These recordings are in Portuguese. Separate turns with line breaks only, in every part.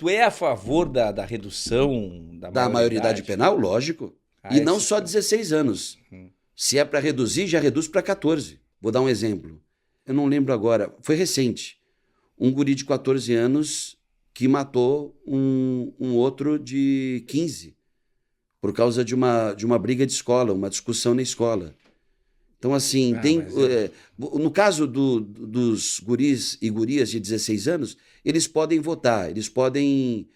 Tu é a favor da redução
Da maioridade penal, lógico. E não só 16 anos. Se é para reduzir, já reduz para 14. Vou dar um exemplo. Eu não lembro agora, foi recente. Um guri de 14 anos que matou um outro de 15 por causa de uma briga de escola, uma discussão na escola. Então, assim, no caso dos guris e gurias de 16 anos, eles podem votar, eles podem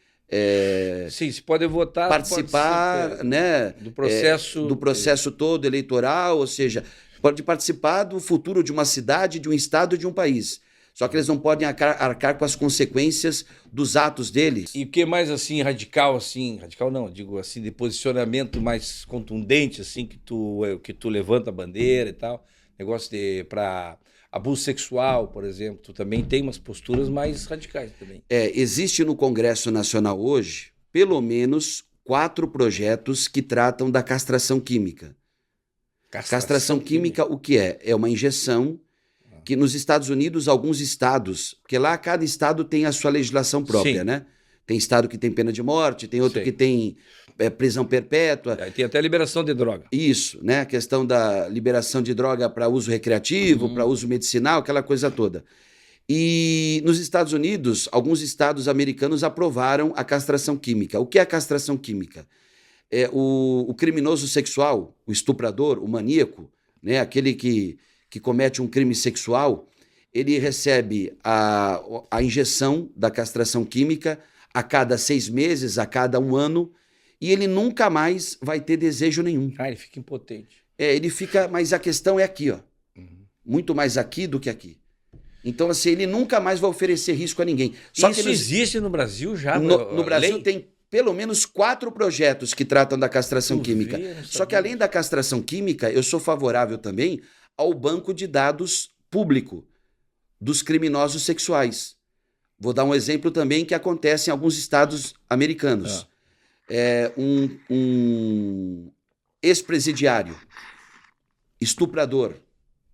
sim, se podem votar,
participar, né, do processo todo eleitoral, ou seja, pode participar do futuro de uma cidade, de um estado, de um país. Só que eles não podem arcar com as consequências dos atos deles.
E o que mais, assim, radical não, digo assim, de posicionamento mais contundente, assim, que tu levanta a bandeira e tal, negócio para abuso sexual, por exemplo, tu também tem umas posturas mais radicais também.
Existe no Congresso Nacional hoje, pelo menos 4 projetos que tratam da castração química. Castração química, o que é? É uma injeção que nos Estados Unidos, alguns estados, porque lá cada estado tem a sua legislação própria,
Sim.
né? Tem estado que tem pena de morte, tem outro que tem prisão perpétua.
Aí tem até liberação de droga.
Isso, né? A questão da liberação de droga para uso recreativo, para uso medicinal, aquela coisa toda. E nos Estados Unidos, alguns estados americanos aprovaram a castração química. O que é a castração química? É o criminoso sexual, o estuprador, o maníaco, né? Aquele que comete um crime sexual, ele recebe a injeção da castração química a cada 6 meses, a cada 1 ano, e ele nunca mais vai ter desejo nenhum.
Ele fica impotente.
Ele fica, mas a questão é aqui, ó. Muito mais aqui do que aqui. Então, assim, ele nunca mais vai oferecer risco a ninguém.
Só isso que existe no Brasil já?
No Brasil tem pelo menos 4 projetos que tratam da castração química. Só que além da castração química, eu sou favorável também ao banco de dados público dos criminosos sexuais. Vou dar um exemplo também que acontece em alguns estados americanos. Um ex-presidiário, estuprador,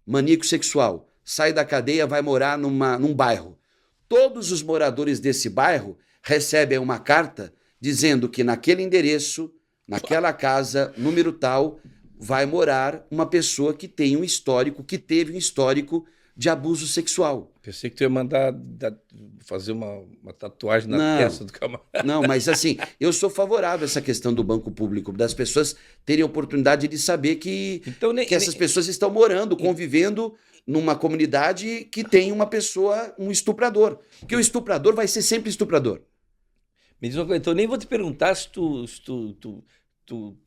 maníaco sexual, sai da cadeia, vai morar num bairro. Todos os moradores desse bairro recebem uma carta dizendo que naquele endereço, naquela casa, número tal, vai morar uma pessoa que tem um histórico, que teve um histórico de abuso sexual.
Pensei que tu ia mandar fazer uma tatuagem na testa do camarada.
Não, mas assim, eu sou favorável a essa questão do banco público, das pessoas terem a oportunidade de saber que essas pessoas estão morando, convivendo numa comunidade que tem uma pessoa, um estuprador. Porque o estuprador vai ser sempre estuprador.
Me diz uma coisa, então nem vou te perguntar se tu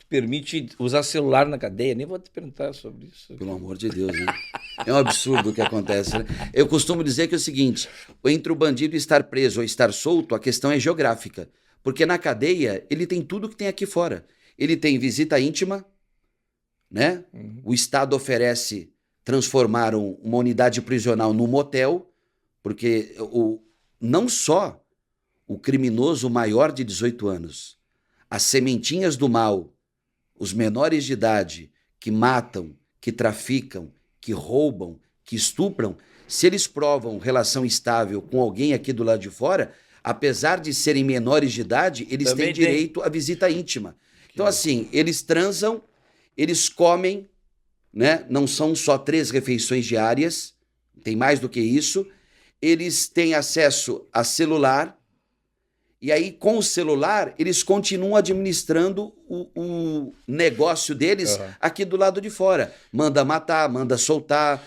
permite usar celular na cadeia, nem vou te perguntar sobre isso.
Pelo amor de Deus, né? É um absurdo o que acontece, né? Eu costumo dizer que é o seguinte, entre o bandido estar preso ou estar solto, a questão é geográfica. Porque na cadeia, ele tem tudo que tem aqui fora. Ele tem visita íntima, né? O Estado oferece transformar uma unidade prisional num motel, porque não só o criminoso maior de 18 anos, as sementinhas do mal, os menores de idade que matam, que traficam, que roubam, que estupram, se eles provam relação estável com alguém aqui do lado de fora, apesar de serem menores de idade, eles também têm direito à visita íntima. Então, assim, eles transam, eles comem, né? Não são só 3 refeições diárias, tem mais do que isso. Eles têm acesso a celular, e aí, com o celular, eles continuam administrando o negócio deles aqui do lado de fora. Manda matar, manda soltar.